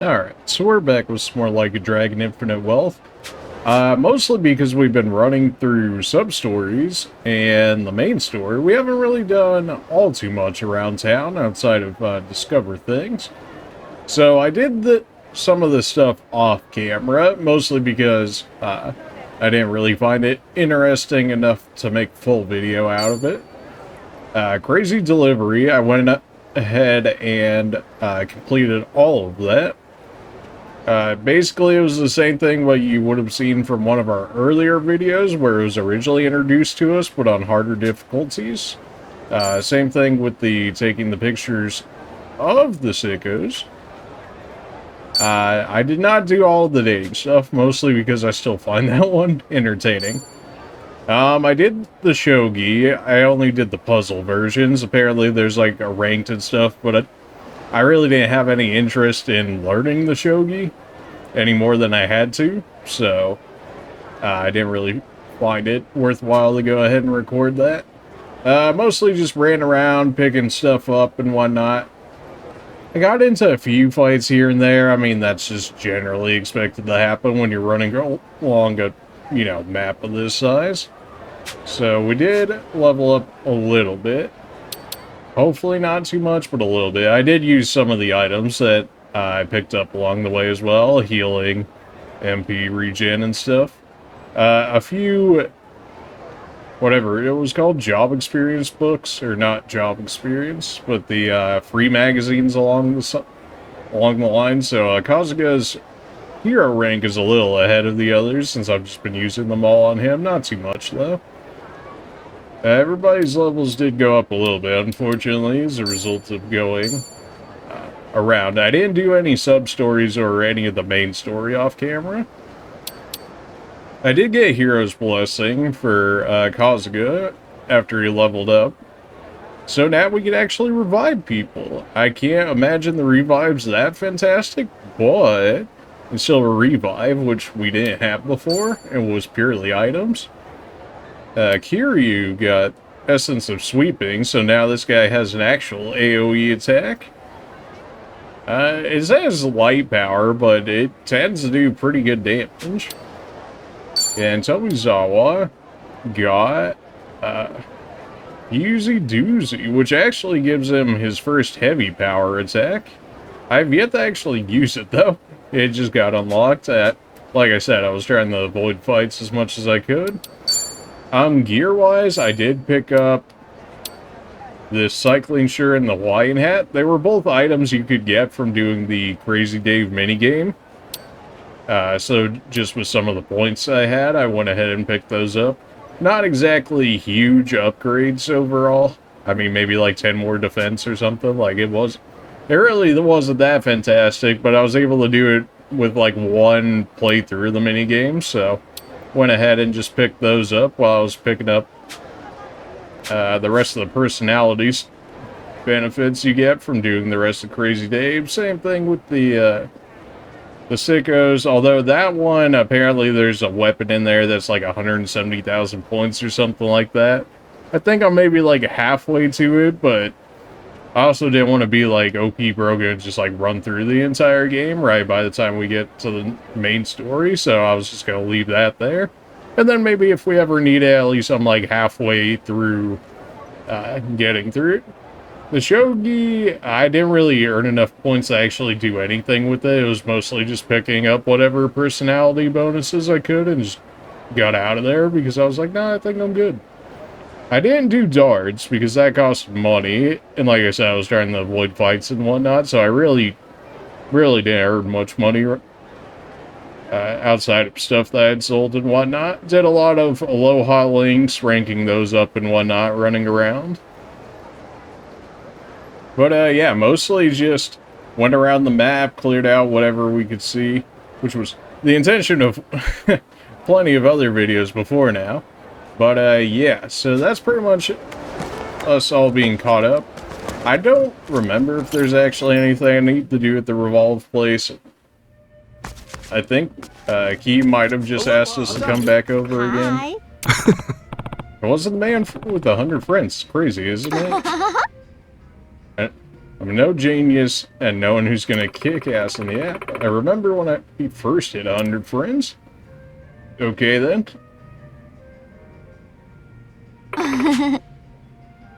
Alright, so we're back with some more Like a Dragon Infinite Wealth. Mostly because we've been running through sub-stories and the main story. We haven't really done all too much around town outside of Discover Things. So I did some of this stuff off camera, mostly because I didn't really find it interesting enough to make full video out of it. Crazy Delivery, I went ahead and completed all of that. Basically, it was the same thing what you would have seen from one of our earlier videos where it was originally introduced to us, but on harder difficulties. Same thing with the taking the pictures of the sickos. I did not do all of the dating stuff, mostly because I still find that one entertaining. I did the shogi. I only did the puzzle versions. Apparently, there's like a ranked and stuff, but I really didn't have any interest in learning the shogi any more than I had to, so I didn't really find it worthwhile to go ahead and record that. Mostly just ran around picking stuff up and whatnot. I got into a few fights here and there. I mean, that's just generally expected to happen when you're running along a, map of this size. So we did level up a little bit. Hopefully not too much, but a little bit. I did use some of the items that I picked up along the way as well. Healing, MP regen and stuff. A few, whatever it was called, job experience books, or not job experience, but the free magazines along the line. So Kazuga's hero rank is a little ahead of the others since I've just been using them all on him. Not too much though. Everybody's levels did go up a little bit, unfortunately, as a result of going around. I didn't do any sub-stories or any of the main story off camera. I did get Hero's Blessing for Kazuga after he leveled up. So now we can actually revive people. I can't imagine the revive's that fantastic, but it's still a revive, which we didn't have before, and was purely items. Kiryu got Essence of Sweeping, so now this guy has an actual AoE attack. It says light power, but it tends to do pretty good damage. And Tomizawa got Yuzi Doozy, which actually gives him his first heavy power attack. I've yet to actually use it, though. It just got unlocked. Like I said, I was trying to avoid fights as much as I could. Gear-wise, I did pick up the cycling shirt and the Hawaiian hat. They were both items you could get from doing the Crazy Dave minigame. So just with some of the points I had, I went ahead and picked those up. Not exactly huge upgrades overall. I mean, maybe like 10 more defense or something. Like, it really wasn't that fantastic, but I was able to do it with like one playthrough of the minigame, so went ahead and just picked those up while I was picking up the rest of the personalities benefits you get from doing the rest of Crazy Dave. Same thing with the sickos, although that one, apparently there's a weapon in there that's like 170,000 points or something like that. I think I'm maybe like halfway to it, but I also didn't want to be like OP Brogan and just like run through the entire game right by the time we get to the main story, so I was just going to leave that there. And then maybe if we ever need it, at least I'm like halfway through getting through it. The shogi, I didn't really earn enough points to actually do anything with it. It was mostly just picking up whatever personality bonuses I could and just got out of there because I was like, nah, I think I'm good. I didn't do darts because that cost money, and like I said, I was trying to avoid fights and whatnot, so I really didn't earn much money outside of stuff that I had sold and whatnot. Did a lot of Aloha links, ranking those up and whatnot, running around. But yeah, mostly just went around the map, cleared out whatever we could see, which was the intention of plenty of other videos before now. But yeah, so that's pretty much us all being caught up. I don't remember if there's actually anything I need to do at the Revolve place. I think Key might have just asked us to come back over again. It wasn't the man with 100 friends. Crazy, isn't it? I'm no genius and no one who's gonna kick ass in the app. I remember when we first hit 100 friends. Okay then.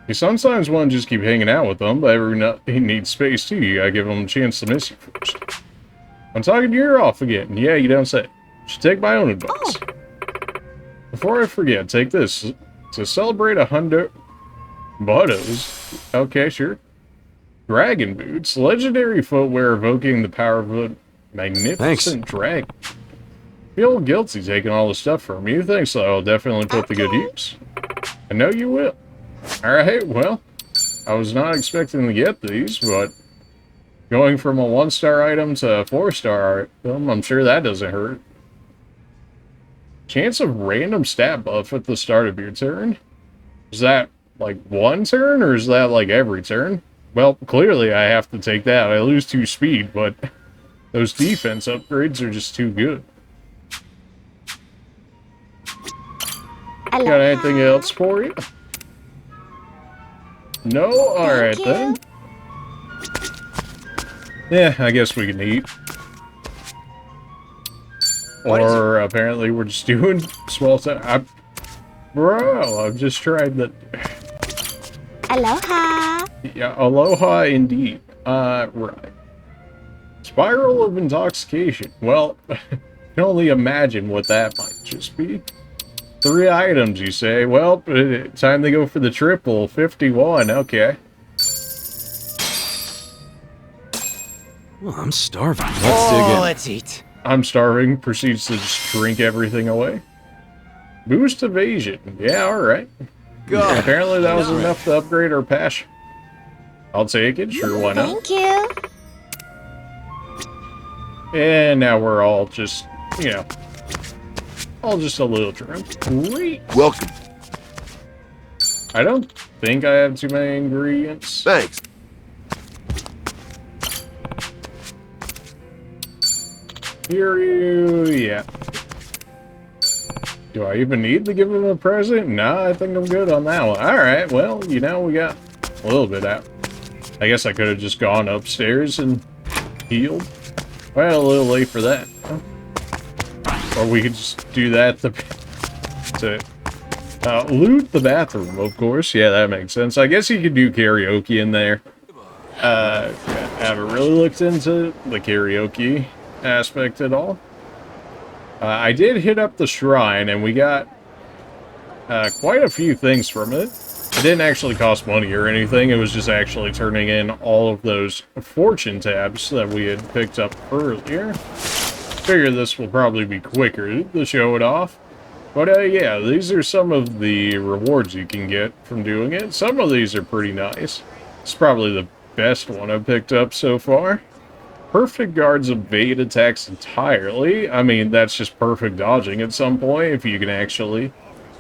You sometimes want to just keep hanging out with them, but every night he needs space too. You gotta give them a chance to miss you first. I'm talking your ear off again. Yeah, you don't say. Should take my own advice. Before I forget, take this. To celebrate 100 Buttos. Okay, sure. Dragon boots. Legendary footwear evoking the power of a magnificent dragon. Feel guilty taking all the stuff from you. Thanks, so I'll definitely put the good use. I know you will. Alright, well, I was not expecting to get these, but going from a 1-star item to a 4-star item, I'm sure that doesn't hurt. Chance of random stat buff at the start of your turn? Is that, like, one turn, or is that, like, every turn? Well, clearly I have to take that. I lose 2 speed, but those defense upgrades are just too good. Got anything else for you? No? Alright then. Yeah, I guess we can eat. Or apparently we're just doing small time. Bro, I've just tried that. Aloha! Yeah, aloha indeed. Right. Spiral of intoxication. Well, I can only imagine what that might just be. 3 items, you say? Well, time to go for the triple. 51, okay. Well, I'm starving. Let's dig in. Let's eat. I'm starving. Proceeds to just drink everything away. Boost evasion. Yeah, alright. Apparently that was enough to upgrade our passion. I'll take it. Sure, why not? Thank you. And now we're all just, you know, all just a little drunk. Great. Welcome. I don't think I have too many ingredients. Thanks. Here, yeah. Do I even need to give him a present? Nah, I think I'm good on that one. Alright, well, you know, we got a little bit out. I guess I could have just gone upstairs and healed. Well, a little late for that. Or we could just do that to loot the bathroom, of course. Yeah, that makes sense. I guess you could do karaoke in there. I haven't really looked into the karaoke aspect at all. I did hit up the shrine, and we got quite a few things from it. It didn't actually cost money or anything. It was just actually turning in all of those fortune tabs that we had picked up earlier. Figure this will probably be quicker to show it off. But yeah, these are some of the rewards you can get from doing it. Some of these are pretty nice. It's probably the best one I've picked up so far. Perfect guards evade attacks entirely. I mean, that's just perfect dodging at some point if you can actually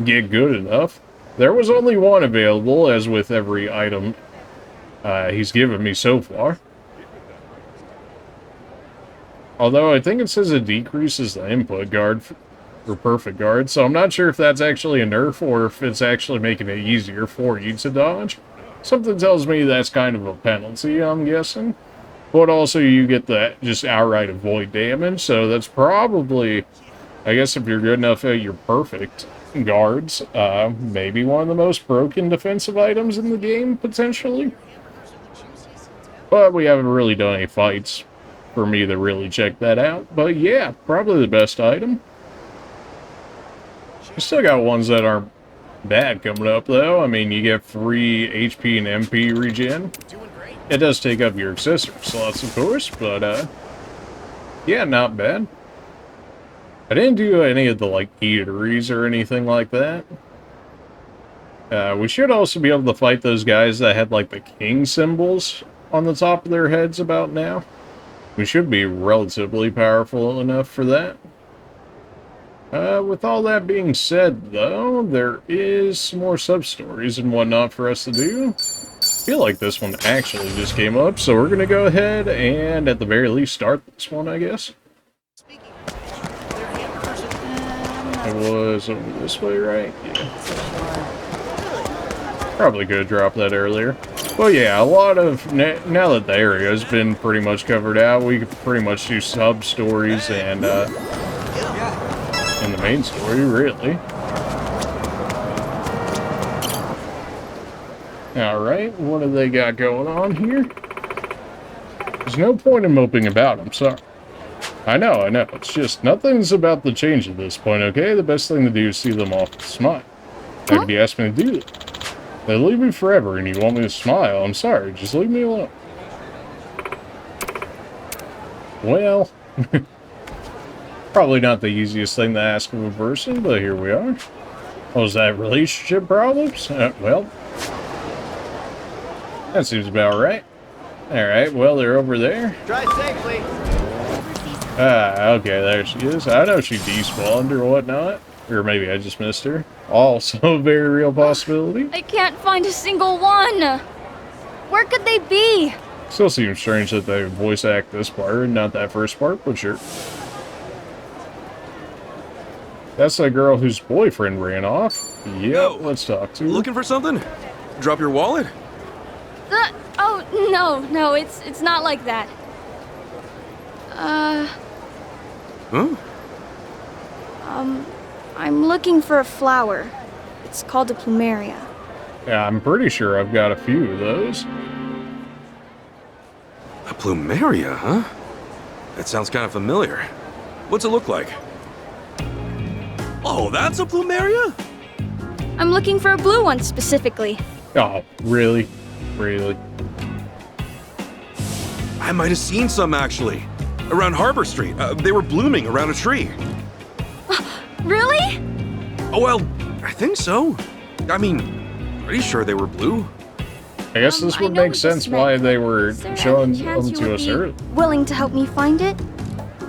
get good enough. There was only one available, as with every item he's given me so far. Although I think it says it decreases the input guard for perfect guard, so I'm not sure if that's actually a nerf or if it's actually making it easier for you to dodge. Something tells me that's kind of a penalty, I'm guessing. But also you get that just outright avoid damage, so that's probably, I guess if you're good enough at your perfect guards, maybe one of the most broken defensive items in the game, potentially. But we haven't really done any fights for me to really check that out. But yeah, probably the best item. We still got ones that aren't bad coming up, though. I mean, you get free HP and MP regen. It does take up your accessory slots, of course, but, yeah, not bad. I didn't do any of the, like, eateries or anything like that. We should also be able to fight those guys that had, like, the king symbols on the top of their heads about now. We should be relatively powerful enough for that. With all that being said, though, there is some more sub-stories and whatnot for us to do. I feel like this one actually just came up, so we're going to go ahead and, at the very least, start this one, I guess. It was over this way, right? Yeah. Probably could have dropped that earlier. Well, yeah, a lot of... Now that the area has been pretty much covered out, we could pretty much do sub-stories and, in the main story, really. Alright, what do they got going on here? There's no point in moping about, I'm sorry. I know, it's just nothing's about the change at this point, okay? The best thing to do is see them off with a smile. How could you ask me to do that? They leave me forever and you want me to smile. I'm sorry, just leave me alone. Well, probably not the easiest thing to ask of a person, but here we are. Oh, is that relationship problems? Well, that seems about right. Alright, well, they're over there. Drive safely. Ah, okay, there she is. I know she despawned or whatnot. Or maybe I just missed her. Also a very real possibility. I can't find a single one. Where could they be? Still seems strange that they voice act this part and not that first part, but sure. That's the girl whose boyfriend ran off. Yep, let's talk to her. Looking for something? Drop your wallet? Oh, no, it's not like that. Huh? I'm looking for a flower. It's called a plumeria. Yeah, I'm pretty sure I've got a few of those. A plumeria, huh? That sounds kind of familiar. What's it look like? Oh, that's a plumeria? I'm looking for a blue one specifically. Oh, really? Really? I might have seen some, actually. Around Harbor Street. They were blooming around a tree. Really? Oh, well, I think so. I mean, pretty sure they were blue. I guess this would make sense why they were showing them to us early. Willing to help me find it?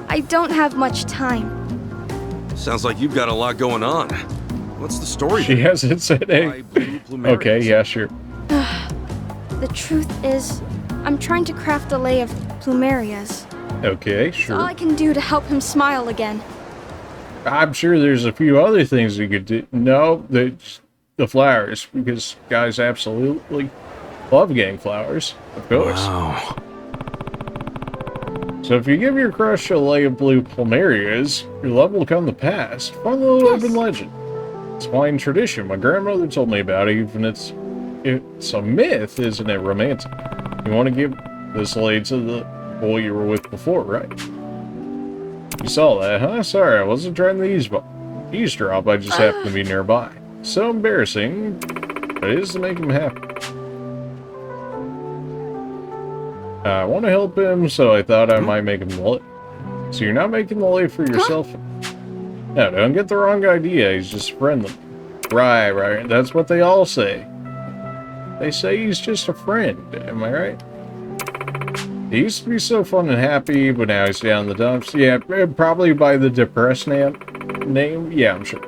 I don't have much time. Sounds like you've got a lot going on. What's the story? She hasn't said Why a... blue plumerias? Okay, yeah, sure. The truth is, I'm trying to craft a lei of plumerias. Okay, It's all sure. I can do to help him smile again. I'm sure there's a few other things you could do. No, the flowers, because guys absolutely love getting flowers, of course. Wow. So if you give your crush a lei of blue plumerias, your love will come to pass. Fun little urban legend. It's fine tradition. My grandmother told me about it, even it's a myth, isn't it romantic? You want to give this lei to the boy you were with before, right? You saw that, huh? Sorry, I wasn't trying to eavesdrop, I just happened to be nearby. So embarrassing, but it is to make him happy. I want to help him, so I thought I might make him the lei. So you're not making the lei for yourself? No, don't get the wrong idea, he's just friendly. Right, that's what they all say. They say he's just a friend, am I right? He used to be so fun and happy, but now he's down in the dumps. Yeah, probably by the depressed name. Yeah, I'm sure.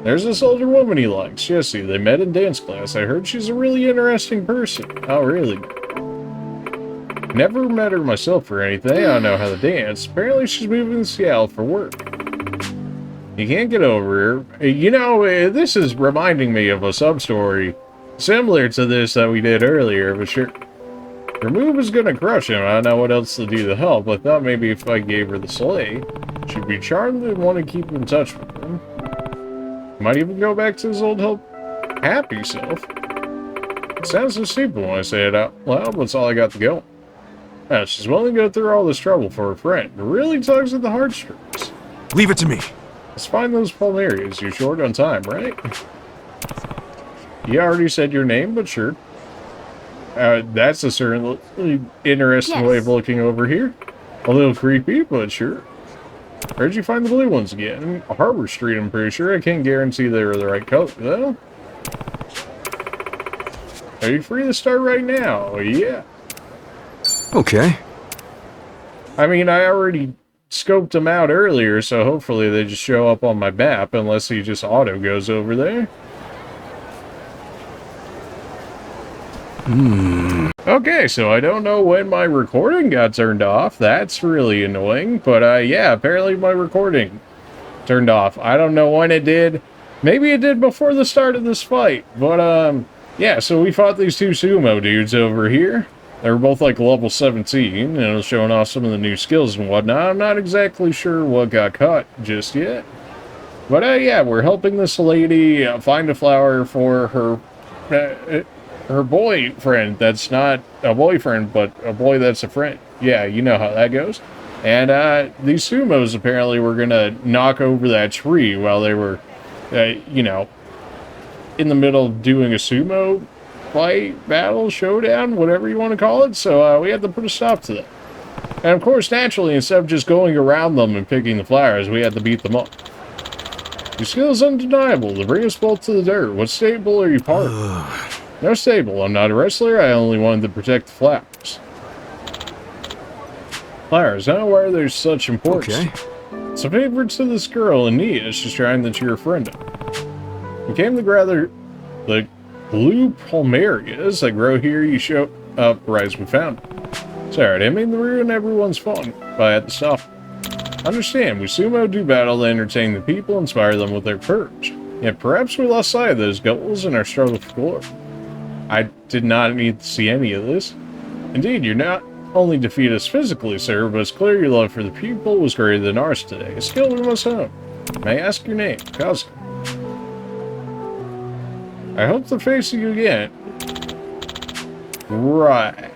There's this older woman he likes, Jessie. They met in dance class. I heard she's a really interesting person. Oh, really? Never met her myself or anything. I don't know how to dance. Apparently she's moving to Seattle for work. You can't get over her. You know, this is reminding me of a sub-story similar to this that we did earlier, but sure. Her move is gonna crush him. I don't know what else to do to help. I thought maybe if I gave her the sleigh, she'd be charmed and want to keep in touch with him. Might even go back to his old happy self. It sounds so stupid when I say it out loud, but it's all I got to go. Now, she's willing to go through all this trouble for her friend. It really tugs at the heartstrings. Leave it to me. Let's find those plumerias. You're short on time, right? You already said your name, but sure. That's a certainly interesting way of looking over here. A little creepy, but sure. Where'd you find the blue ones again? Harbor Street, I'm pretty sure. I can't guarantee they were the right color, though. Are you free to start right now? Yeah. Okay. I mean, I already scoped them out earlier, so hopefully they just show up on my map, unless he just auto goes over there. Okay, so I don't know when my recording got turned off. That's really annoying. But, yeah, apparently my recording turned off. I don't know when it did. Maybe it did before the start of this fight. But, Yeah, so we fought these two sumo dudes over here. They were both like level 17, and it was showing off some of the new skills and whatnot. I'm not exactly sure what got caught just yet. But yeah, we're helping this lady find a flower for her boyfriend. That's not a boyfriend, but a boy that's a friend. Yeah, you know how that goes. And these sumos apparently were going to knock over that tree while they were, you know, in the middle of doing a sumo fight, battle, showdown, whatever you want to call it. So we had to put a stop to that. And of course, naturally, instead of just going around them and picking the flowers, we had to beat them up. Your skill is undeniable. To bring us both to the dirt. What stable are you part of? No stable. I'm not a wrestler. I only wanted to protect the flowers. Flowers, huh? Why are they such importance? Okay. It's a favor to this girl in need. She's trying to cheer a friend up. We came to gather the blue plumerias that grow here. You show up right as we found them. Sorry, I didn't mean to ruin everyone's fun, but I had to stop. Understand, we sumo do battle to entertain the people, inspire them with their courage. Yet perhaps we lost sight of those goals in our struggle for glory. I did not need to see any of this. Indeed, you not only defeat us physically, sir, but it's clear your love for the people was greater than ours today. A skill we must hone. May I ask your name? Kazuka. I hope to face you again. Right.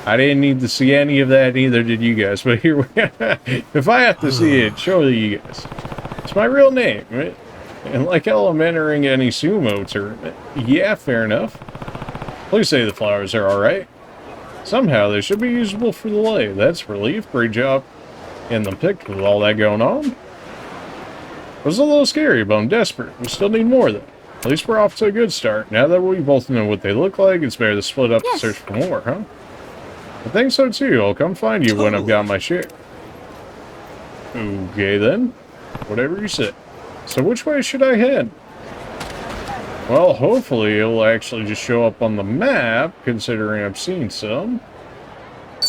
I didn't need to see any of that, neither did you guys, but here we are. If I have to see it, surely you guys. It's my real name, right? And like hell, I'm entering any sumo tournament. Yeah, fair enough. Please say the flowers are alright. Somehow, they should be usable for the lay. That's relief. Great job in the pick with all that going on. It was a little scary, but I'm desperate. We still need more, though. At least we're off to a good start. Now that we both know what they look like, it's better to split up and search for more, huh? I think so too. I'll come find you when I've got my share. Okay then. Whatever you say. So which way should I head? Well, hopefully it'll actually just show up on the map, considering I've seen some.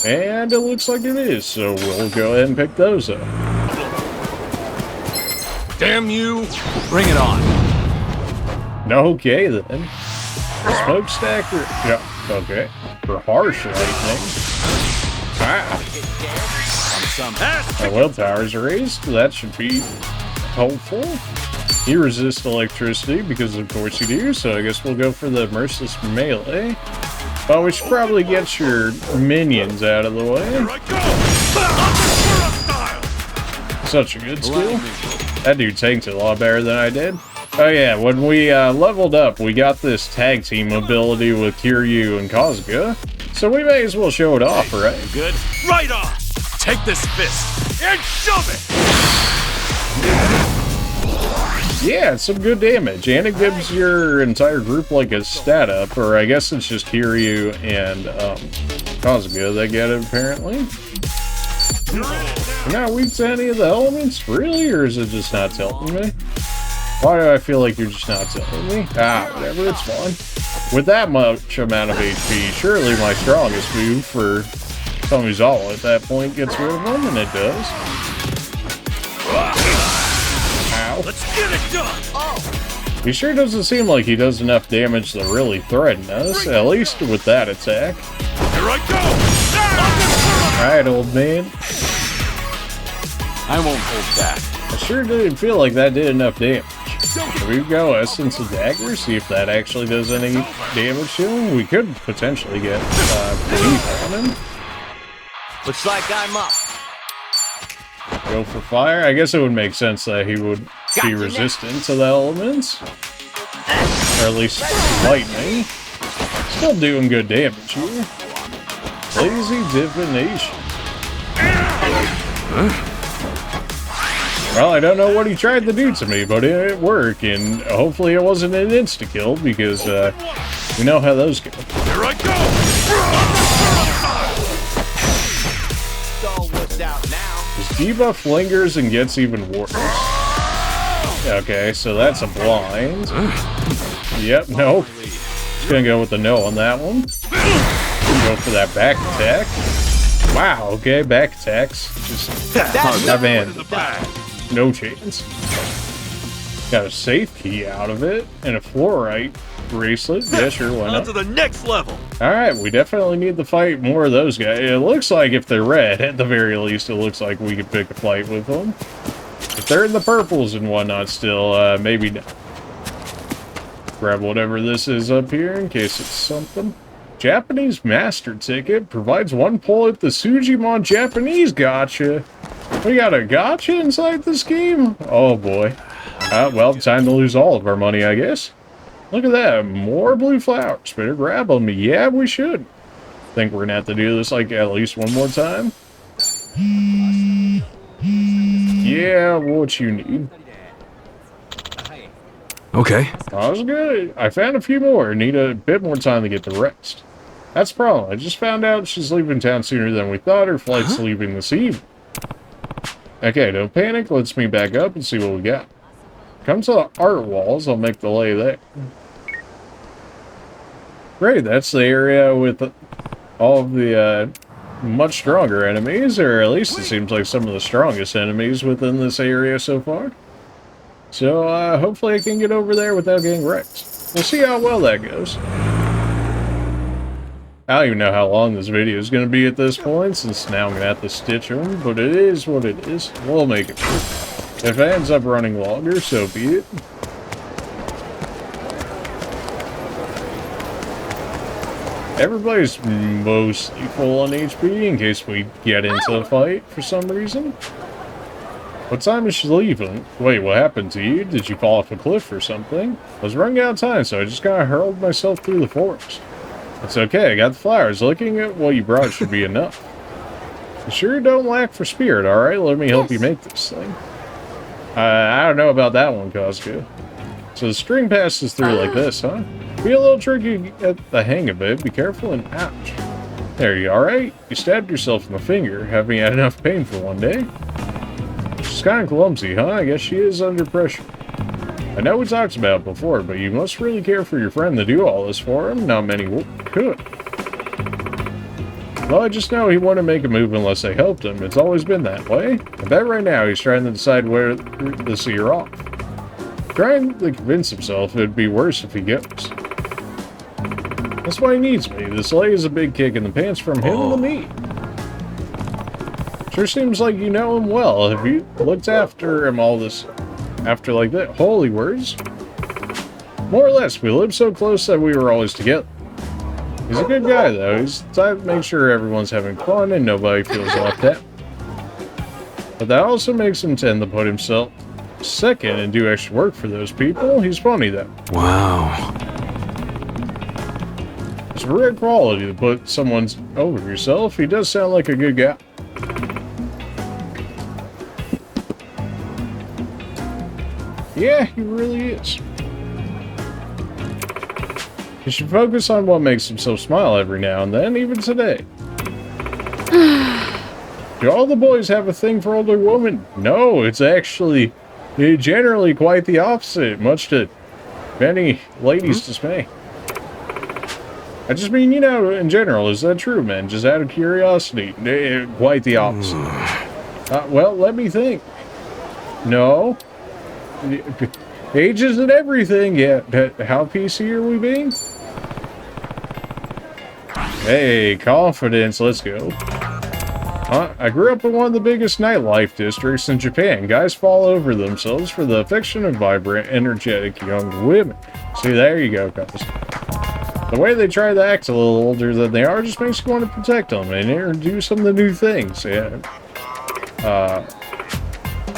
And it looks like it is, so we'll go ahead and pick those up. Damn you! Bring it on. Okay then. Smokestack or... yeah, okay. For harsh lightning. Ah. My willpower is raised. That should be helpful. You resist electricity because of course you do, so I guess we'll go for the merciless melee. But we should probably get your minions out of the way. Such a good skill. That dude tanked it a lot better than I did. Oh yeah, when we leveled up, we got this tag team ability with Kiryu and Kazuka, so we may as well show it off, right? Good. Right on! Take this fist and shove it! Yeah, it's some good damage, and it gives your entire group like a stat up, or I guess it's just Kiryu and Kazuka that get it, apparently. You're not weak to any of the elements, really, or is it just not telling me? Why do I feel like you're just not telling me? Ah, whatever, it's fine. With that much amount of HP, surely my strongest move for Tomizawa at that point gets rid of him, and it does. Ow. Let's get it done! He sure doesn't seem like he does enough damage to really threaten us, at least with that attack. Here I go! Alright, old man. I won't hold back. I sure didn't feel like that did enough damage. Here we go, Essence of Dagger, see if that actually does any damage to him. We could potentially get relief on him. Looks like I'm up. Go for fire. I guess it would make sense that he would be resistant to the elements. Or at least lightning. Still doing good damage here. Lazy divination. Well, I don't know what he tried to do to me, but it worked, and hopefully it wasn't an insta-kill, because we know how those go. Here I go! His debuff lingers and gets even worse. Okay, so that's a blind. Yep, nope. Just gonna go with the no on that one. Go for that back attack. Wow, okay, back attacks. Just I've handled. No chance. Got a safe key out of it, and a fluorite bracelet. Yeah, sure, why On not? to the next level. Alright, we definitely need to fight more of those guys. It looks like if they're red, at the very least, it looks like we could pick a fight with them. If they're in the purples and whatnot still, maybe not. Grab whatever this is up here in case it's something. Japanese master ticket provides 1 pull at the Sujimon Japanese gotcha. We got a gotcha inside this game? Oh boy. Well, time to lose all of our money, I guess. Look at that, more blue flowers. Better grab them. Yeah, we should. Think we're gonna have to do this like at least one more time. Yeah, what you need. Okay. That was good. I found a few more. Need a bit more time to get the rest. That's the problem. I just found out she's leaving town sooner than we thought. Her flight's leaving this evening. Okay, don't panic. Let's meet back up and see what we got. Come to the art walls. I'll make the lay there. Great, that's the area with all of the much stronger enemies, or at least it seems like some of the strongest enemies within this area so far. So, hopefully I can get over there without getting wrecked. We'll see how well that goes. I don't even know how long this video is going to be at this point, since now I'm going to have to stitch them, but it is what it is. We'll make it work. If it ends up running longer, so be it. Everybody's mostly full on HP in case we get into a fight for some reason. What time is she leaving? Wait, what happened to you? Did you fall off a cliff or something? I was running out of time, so I just kind of hurled myself through the forest. It's okay, I got the flowers. Looking at what you brought should be enough. You sure don't lack for spirit, alright? Let me help you make this thing. I don't know about that one, Costco. So the string passes through like this, huh? Be a little tricky at the hang of it. Be careful and ouch. There you are, alright? You stabbed yourself in the finger. Haven't had enough pain for one day. She's kind of clumsy, huh? I guess she is under pressure. I know we talked about it before, but you must really care for your friend to do all this for him. Not many could. Well, I just know he wouldn't make a move unless they helped him. It's always been that way. I bet right now he's trying to decide where to see her off. Trying to convince himself it'd be worse if he goes. That's why he needs me. This lay is a big kick in the pants from him to me. Sure seems like you know him well. Have you looked after him all this after like that? Holy words. More or less, we lived so close that we were always together. He's a good guy, though. He's the type to make sure everyone's having fun and nobody feels left out. But that also makes him tend to put himself second and do extra work for those people. He's funny, though. Wow. It's a rare quality to put someone over yourself. He does sound like a good guy. Yeah, he really is. You should focus on what makes him so smile every now and then, even today. Do all the boys have a thing for older women? No, it's actually generally quite the opposite, much to many ladies' dismay. I just mean, you know, in general, is that true, man? Just out of curiosity. Quite the opposite. Well, let me think. No. Age isn't everything yet. How PC are we being? Hey, confidence, let's go. I grew up in one of the biggest nightlife districts in Japan. Guys fall over themselves for the affection of vibrant, energetic young women. See, there you go, guys. The way they try to act a little older than they are just makes you want to protect them and introduce them to new things. Yeah.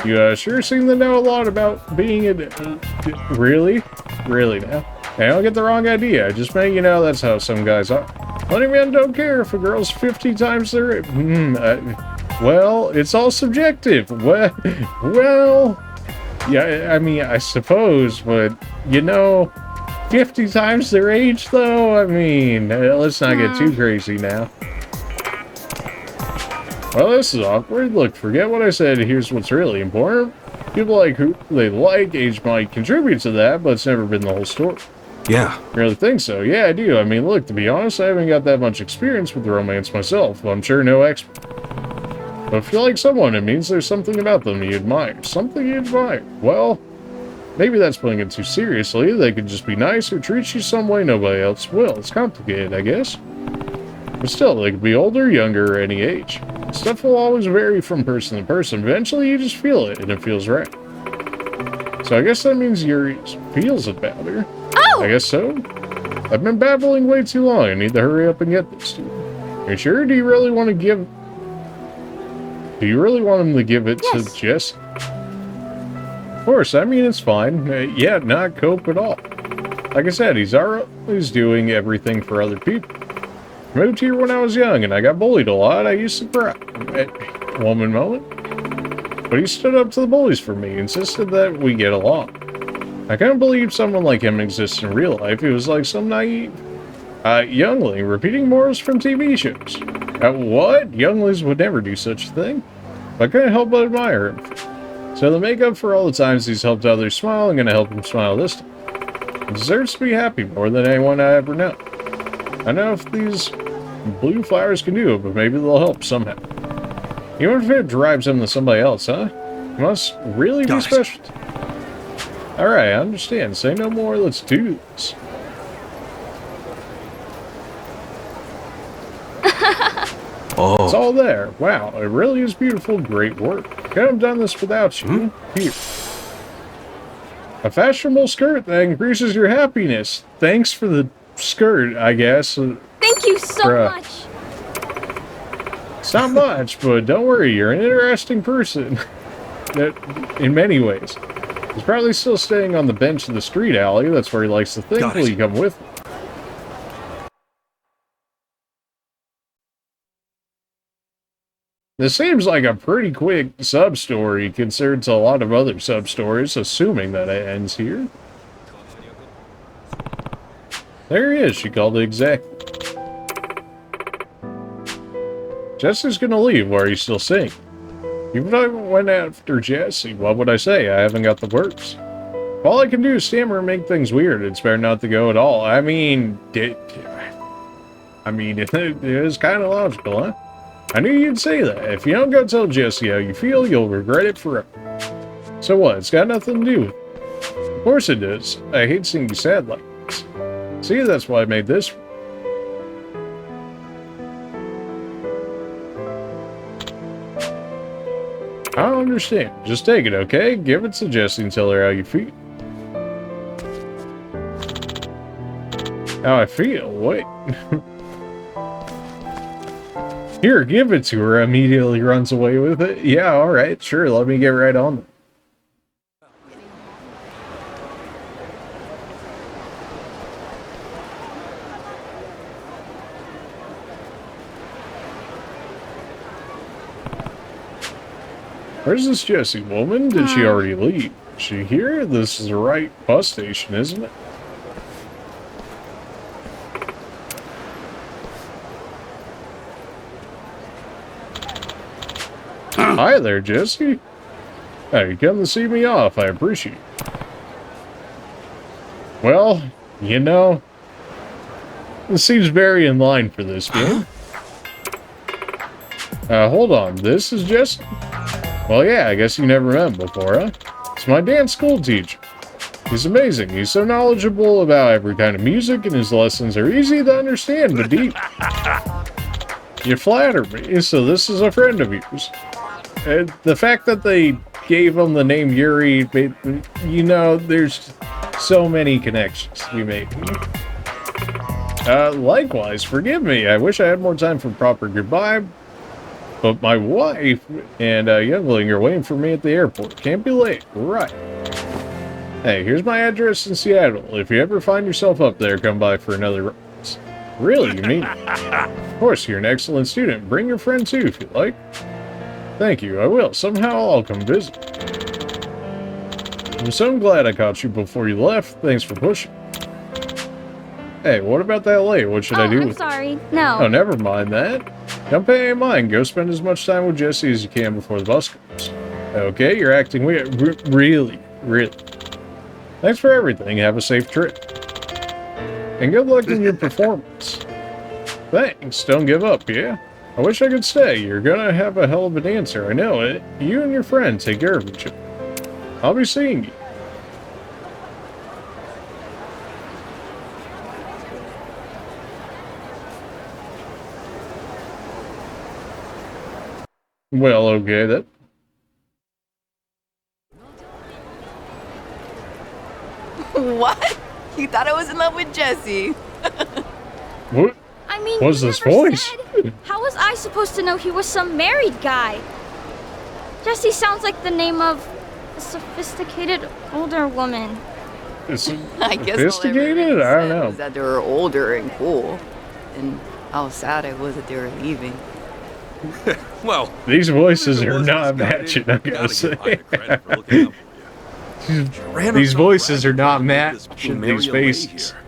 You sure seem to know a lot about being really? Really now? Hey, don't get the wrong idea. I just meant, you know, that's how some guys are. Plenty of men don't care if a girl's 50 times their... well, it's all subjective. Well, yeah, I mean, I suppose, but, you know, 50 times their age, though? I mean, let's not get too crazy now. Well, this is awkward. Look, forget what I said. Here's what's really important. People like who they like, age might contribute to that, but it's never been the whole story. Yeah. Really think so? Yeah, I do. I mean, look, to be honest, I haven't got that much experience with romance myself. I'm sure no expert. But if you like someone, it means there's something about them you admire. Something you admire. Well, Maybe that's putting it too seriously. They could just be nice or treat you some way nobody else will. It's complicated, I guess. But still, they could be older, younger, or any age. Stuff will always vary from person to person. Eventually, you just feel it, and it feels right. So I guess that means Yuri feels about her. Oh! I guess so. I've been babbling way too long. I need to hurry up and get this to you. Are you sure? Do you really want him to give it to Jessie? Of course, I mean, it's fine. Yeah, not cope at all. Like I said, he's always doing everything for other people. Moved here when I was young, and I got bullied a lot. I used to cry. Woman moment. But he stood up to the bullies for me, insisted that we get along. I can't believe someone like him exists in real life. He was like some naive youngling repeating morals from TV shows. What? Younglings would never do such a thing. I couldn't help but admire him. So to make up for all the times he's helped others smile, I'm going to help him smile this time. He deserves to be happy more than anyone I ever know. I know if these blue flowers can do it, but maybe they'll help somehow. Even if it drives him to somebody else, huh? It must really be special. Alright, I understand. Say no more, let's do this. Oh. It's all there. Wow, it really is beautiful. Great work. Couldn't have done this without you. Here. A fashionable skirt that increases your happiness. Thanks for the skirt, I guess. Thank you so much. It's not much, but don't worry, you're an interesting person. In many ways. He's probably still staying on the bench of the street alley. That's where he likes to think. Will you come with me? This seems like a pretty quick sub-story compared to a lot of other sub-stories, assuming that it ends here. There he is, she called it exactly. Jessie's gonna leave, why are you still singing? Even if I went after Jessie, what would I say? I haven't got the works. If all I can do is stammer and make things weird, it's better not to go at all. I mean, it is kind of logical, huh? I knew you'd say that. If you don't go tell Jessie how you feel, you'll regret it forever. So what? It's got nothing to do with it. Of course it does. I hate seeing you sad like this. See, that's why I made this one. I don't understand. Just take it, okay? Give it to Jessie and tell her how you feel. How I feel? Wait. Here, give it to her. Immediately runs away with it. Yeah, alright, sure, let me get right on it. Where's this Jessie woman? Did she already leave? Is she here? This is the right bus station, isn't it? Hi there, Jessie. Hey, you come to see me off. I appreciate it. Well, you know, this seems very in line for this game. Hold on. This is Jessie? Well, yeah, I guess you never met him before, huh? It's my dance school teacher. He's amazing. He's so knowledgeable about every kind of music, and his lessons are easy to understand, but deep. You flatter me, so this is a friend of yours. The fact that they gave him the name Yuri, you know, there's so many connections to be made. Likewise, forgive me. I wish I had more time for proper goodbye, but my wife and youngling are waiting for me at the airport. Can't be late. Right. Hey, here's my address in Seattle. If you ever find yourself up there, come by for another ride. Really, you mean it? Of course, you're an excellent student. Bring your friend too, if you like. Thank you, I will. Somehow I'll come visit. I'm so glad I caught you before you left. Thanks for pushing. Hey, what about that late? What should I do I'm with sorry. No. Oh, never mind that. Don't pay any mind. Go spend as much time with Jessie as you can before the bus comes. Okay, you're acting weird. Really. Thanks for everything. Have a safe trip. And good luck in your performance. Thanks. Don't give up, yeah? I wish I could stay. You're gonna have a hell of a dancer, I know it. You and your friend take care of each other. I'll be seeing you. Well, okay, that... What? You thought I was in love with Jessie? What? I mean, What's he this never voice? said. How was I supposed to know he was some married guy? Jessie sounds like the name of a sophisticated older woman. It's I guess all I ever sophisticated? really I don't said know. was that they were older and cool, and how sad I was that they were leaving. Well, These voices whoever are was not this guy, matching, dude, I gotta gotta say. give Ida credit for looking out for you. Ran These herself voices ragged are not trying to make this matching Plumeria these lay faces. here.